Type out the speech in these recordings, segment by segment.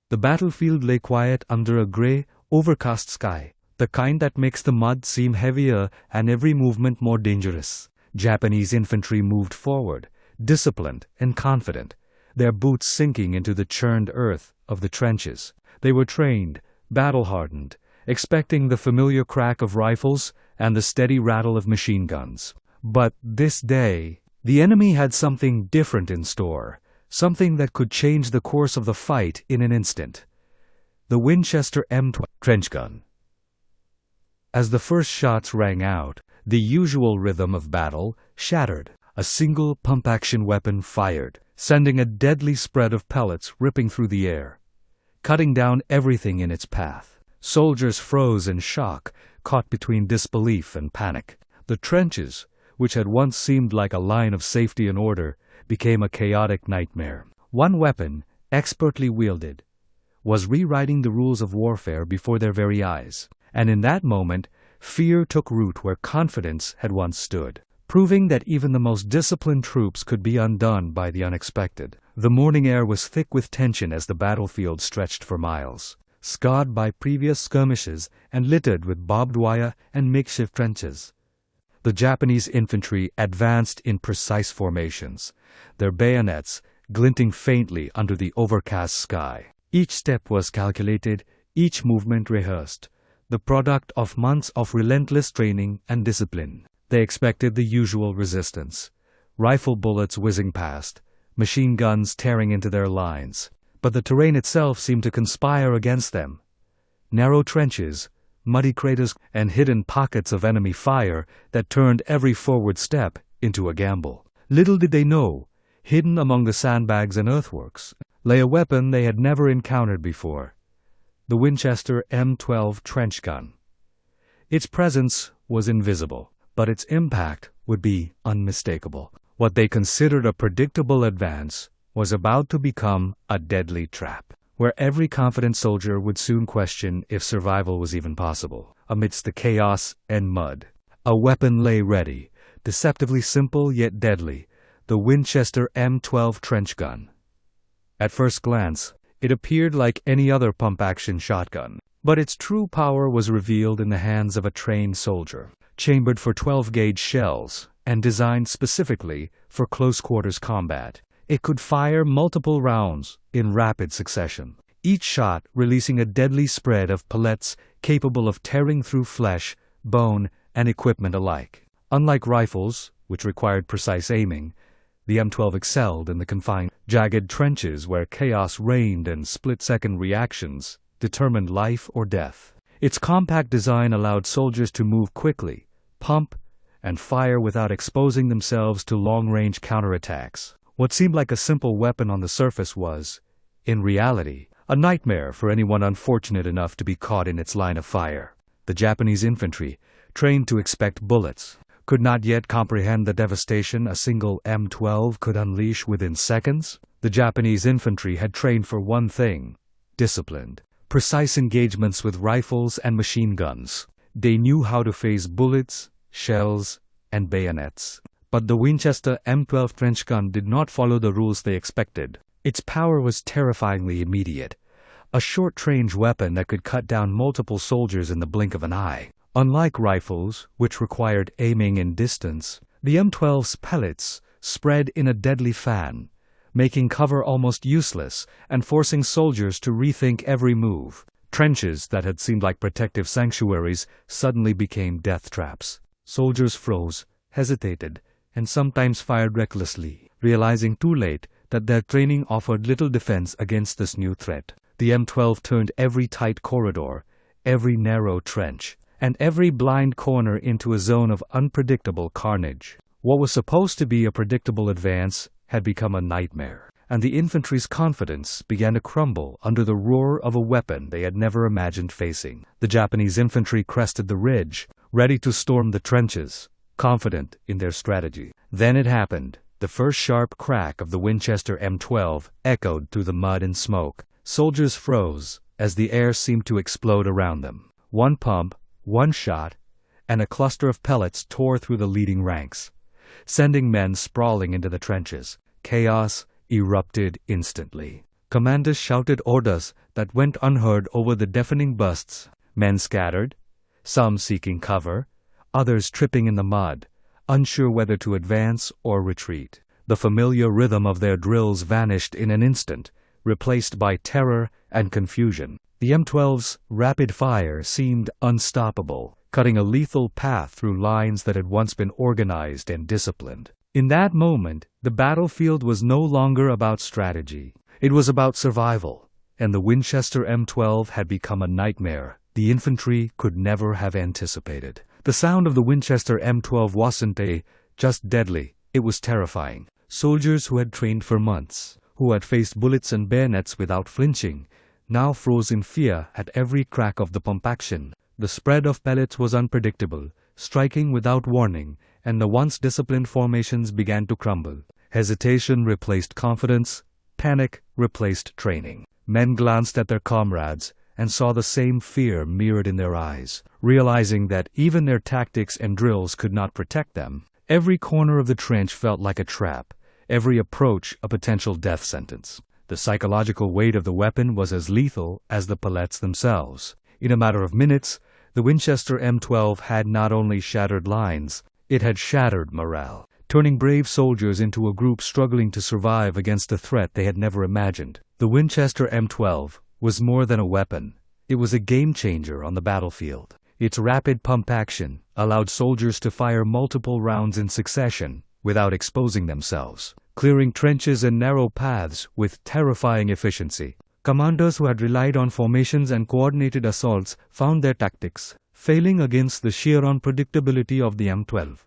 The battlefield lay quiet under a gray, overcast sky, the kind that makes the mud seem heavier and every movement more dangerous. Japanese infantry moved forward, disciplined and confident, their boots sinking into the churned earth of the trenches. They were trained, battle-hardened, expecting the familiar crack of rifles and the steady rattle of machine guns. But this day, the enemy had something different in store, something that could change the course of the fight in an instant. The Winchester M12 trench gun. As the first shots rang out, the usual rhythm of battle shattered. A single pump-action weapon fired, sending a deadly spread of pellets ripping through the air, cutting down everything in its path. Soldiers froze in shock, caught between disbelief and panic. The trenches, which had once seemed like a line of safety and order, became a chaotic nightmare. One weapon, expertly wielded, was rewriting the rules of warfare before their very eyes. And in that moment, fear took root where confidence had once stood, proving that even the most disciplined troops could be undone by the unexpected. The morning air was thick with tension as the battlefield stretched for miles, scarred by previous skirmishes and littered with barbed wire and makeshift trenches. The Japanese infantry advanced in precise formations, their bayonets glinting faintly under the overcast sky. Each step was calculated, each movement rehearsed, the product of months of relentless training and discipline. They expected the usual resistance, rifle bullets whizzing past, machine guns tearing into their lines. But the terrain itself seemed to conspire against them. Narrow trenches, muddy craters, and hidden pockets of enemy fire that turned every forward step into a gamble. Little did they know, hidden among the sandbags and earthworks, lay a weapon they had never encountered before: the Winchester M12 trench gun. Its presence was invisible, but its impact would be unmistakable. What they considered a predictable advance was about to become a deadly trap, where every confident soldier would soon question if survival was even possible. Amidst the chaos and mud, a weapon lay ready, deceptively simple yet deadly: the Winchester M12 trench gun. At first glance, it appeared like any other pump-action shotgun, but its true power was revealed in the hands of a trained soldier, chambered for 12-gauge shells and designed specifically for close-quarters combat. It could fire multiple rounds in rapid succession, each shot releasing a deadly spread of pellets capable of tearing through flesh, bone, and equipment alike. Unlike rifles, which required precise aiming, the M12 excelled in the confined, jagged trenches where chaos reigned and split-second reactions determined life or death. Its compact design allowed soldiers to move quickly, pump, and fire without exposing themselves to long-range counterattacks. What seemed like a simple weapon on the surface was, in reality, a nightmare for anyone unfortunate enough to be caught in its line of fire. The Japanese infantry, trained to expect bullets, could not yet comprehend the devastation a single M12 could unleash within seconds. The Japanese infantry had trained for one thing: disciplined, precise engagements with rifles and machine guns. They knew how to face bullets, shells, and bayonets. But the Winchester M12 trench gun did not follow the rules they expected. Its power was terrifyingly immediate, a short-range weapon that could cut down multiple soldiers in the blink of an eye. Unlike rifles, which required aiming in distance, the M12's pellets spread in a deadly fan, making cover almost useless and forcing soldiers to rethink every move. Trenches that had seemed like protective sanctuaries suddenly became death traps. Soldiers froze, hesitated, and sometimes fired recklessly, realizing too late that their training offered little defense against this new threat. The M12 turned every tight corridor, every narrow trench, and every blind corner into a zone of unpredictable carnage. What was supposed to be a predictable advance had become a nightmare, and the infantry's confidence began to crumble under the roar of a weapon they had never imagined facing. The Japanese infantry crested the ridge, ready to storm the trenches, confident in their strategy. Then it happened. The first sharp crack of the Winchester M12 echoed through the mud and smoke. Soldiers froze as the air seemed to explode around them. One pump, one shot, and a cluster of pellets tore through the leading ranks, sending men sprawling into the trenches. Chaos erupted instantly. Commanders shouted orders, that went unheard over the deafening bursts. Men scattered, some seeking cover, others tripping in the mud, unsure whether to advance or retreat. The familiar rhythm of their drills vanished in an instant, replaced by terror and confusion. The M12's rapid fire seemed unstoppable, cutting a lethal path through lines that had once been organized and disciplined. In that moment, the battlefield was no longer about strategy. It was about survival, and the Winchester M12 had become a nightmare the infantry could never have anticipated. The sound of the Winchester M12 wasn't just deadly, it was terrifying. Soldiers who had trained for months, who had faced bullets and bayonets without flinching, now froze in fear at every crack of the pump action. The spread of pellets was unpredictable, striking without warning, and the once disciplined formations began to crumble. Hesitation replaced confidence, panic replaced training. Men glanced at their comrades and saw the same fear mirrored in their eyes, realizing that even their tactics and drills could not protect them. Every corner of the trench felt like a trap, every approach a potential death sentence. The psychological weight of the weapon was as lethal as the pellets themselves. In a matter of minutes, the Winchester M12 had not only shattered lines, it had shattered morale, turning brave soldiers into a group struggling to survive against a threat they had never imagined. The Winchester M12 was more than a weapon. It was a game-changer on the battlefield. Its rapid pump action allowed soldiers to fire multiple rounds in succession without exposing themselves, clearing trenches and narrow paths with terrifying efficiency. Commanders who had relied on formations and coordinated assaults found their tactics failing against the sheer unpredictability of the M12.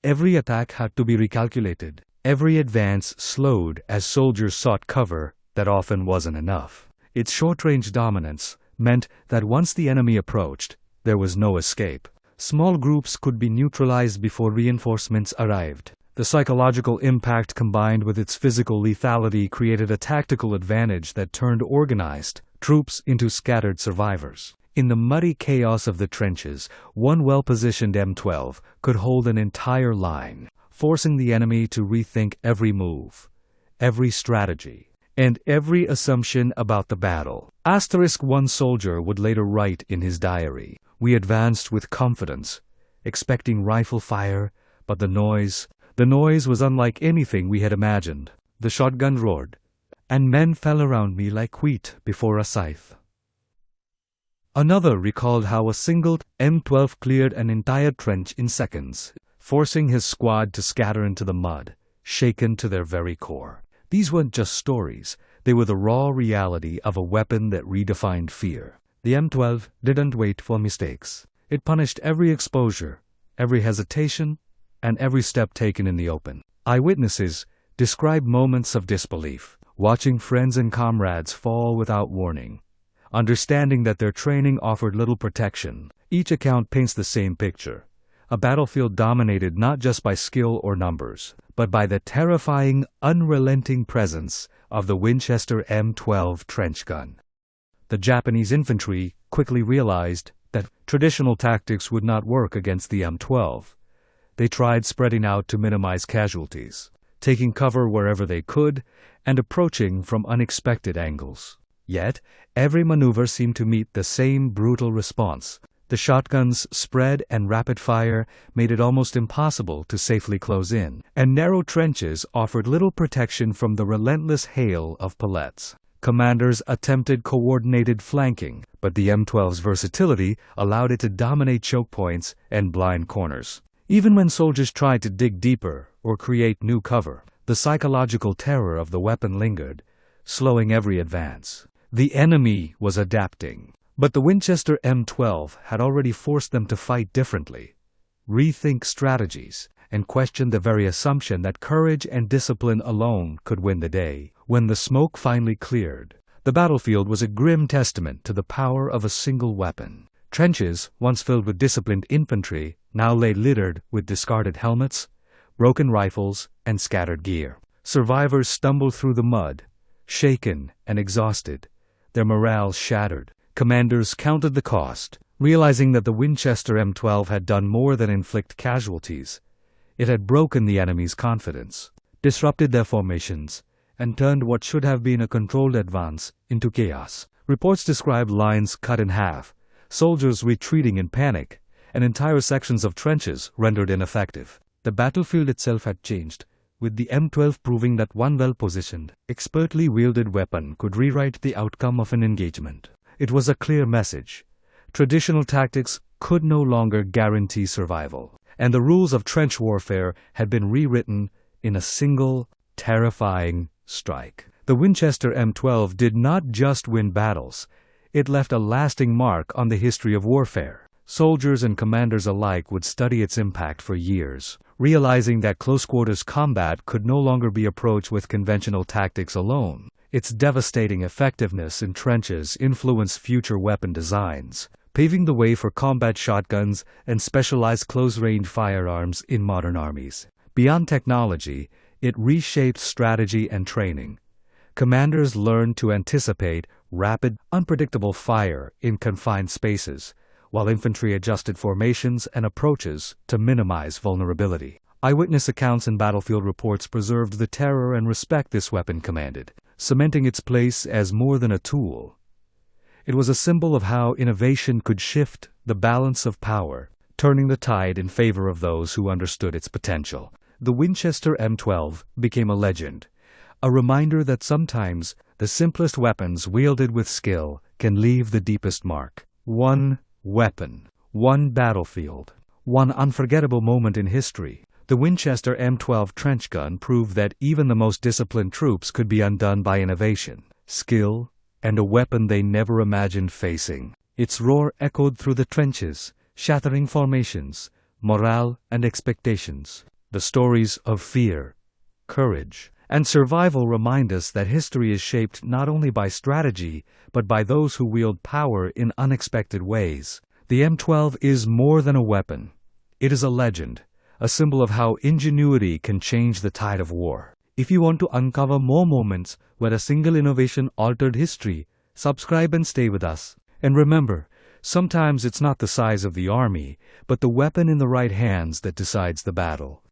Every attack had to be recalculated. Every advance slowed as soldiers sought cover that often wasn't enough. Its short-range dominance meant that once the enemy approached, there was no escape. Small groups could be neutralized before reinforcements arrived. The psychological impact combined with its physical lethality created a tactical advantage that turned organized troops into scattered survivors. In the muddy chaos of the trenches, one well-positioned M12 could hold an entire line, forcing the enemy to rethink every move, every strategy, and every assumption about the battle. One soldier would later write in his diary, "We advanced with confidence, expecting rifle fire, but the noise was unlike anything we had imagined. The shotgun roared, and men fell around me like wheat before a scythe." Another recalled how a single M12 cleared an entire trench in seconds, forcing his squad to scatter into the mud, shaken to their very core. These weren't just stories, they were the raw reality of a weapon that redefined fear. The M12 didn't wait for mistakes. It punished every exposure, every hesitation, and every step taken in the open. Eyewitnesses describe moments of disbelief, watching friends and comrades fall without warning, understanding that their training offered little protection. Each account paints the same picture, a battlefield dominated not just by skill or numbers, but by the terrifying, unrelenting presence of the Winchester M12 trench gun. The Japanese infantry quickly realized that traditional tactics would not work against the M12. They tried spreading out to minimize casualties, taking cover wherever they could, and approaching from unexpected angles. Yet, every maneuver seemed to meet the same brutal response. The shotgun's spread and rapid fire made it almost impossible to safely close in, and narrow trenches offered little protection from the relentless hail of pellets. Commanders attempted coordinated flanking, but the M12's versatility allowed it to dominate choke points and blind corners. Even when soldiers tried to dig deeper or create new cover, the psychological terror of the weapon lingered, slowing every advance. The enemy was adapting, but the Winchester M12 had already forced them to fight differently, rethink strategies, and question the very assumption that courage and discipline alone could win the day. When the smoke finally cleared, the battlefield was a grim testament to the power of a single weapon. Trenches, once filled with disciplined infantry, now lay littered with discarded helmets, broken rifles, and scattered gear. Survivors stumbled through the mud, shaken and exhausted, their morale shattered. Commanders counted the cost, realizing that the Winchester M12 had done more than inflict casualties. It had broken the enemy's confidence, disrupted their formations, and turned what should have been a controlled advance into chaos. Reports described lines cut in half, soldiers retreating in panic, and entire sections of trenches rendered ineffective. The battlefield itself had changed, with the M12 proving that one well-positioned, expertly wielded weapon could rewrite the outcome of an engagement. It was a clear message. Traditional tactics could no longer guarantee survival, and the rules of trench warfare had been rewritten in a single, terrifying strike. The Winchester M12 did not just win battles, it left a lasting mark on the history of warfare. Soldiers and commanders alike would study its impact for years, realizing that close-quarters combat could no longer be approached with conventional tactics alone. Its devastating effectiveness in trenches influenced future weapon designs, paving the way for combat shotguns and specialized close-range firearms in modern armies. Beyond technology, it reshaped strategy and training. Commanders learned to anticipate rapid, unpredictable fire in confined spaces, while infantry adjusted formations and approaches to minimize vulnerability. Eyewitness accounts and battlefield reports preserved the terror and respect this weapon commanded, cementing its place as more than a tool. It was a symbol of how innovation could shift the balance of power, turning the tide in favor of those who understood its potential. The Winchester M12 became a legend, a reminder that sometimes the simplest weapons wielded with skill can leave the deepest mark. One weapon, one battlefield, one unforgettable moment in history. The Winchester M12 trench gun proved that even the most disciplined troops could be undone by innovation, skill, and a weapon they never imagined facing. Its roar echoed through the trenches, shattering formations, morale, and expectations. The stories of fear, courage, and survival remind us that history is shaped not only by strategy, but by those who wield power in unexpected ways. The M12 is more than a weapon. It is a legend, a symbol of how ingenuity can change the tide of war. If you want to uncover more moments where a single innovation altered history, subscribe and stay with us. And remember, sometimes it's not the size of the army, but the weapon in the right hands that decides the battle.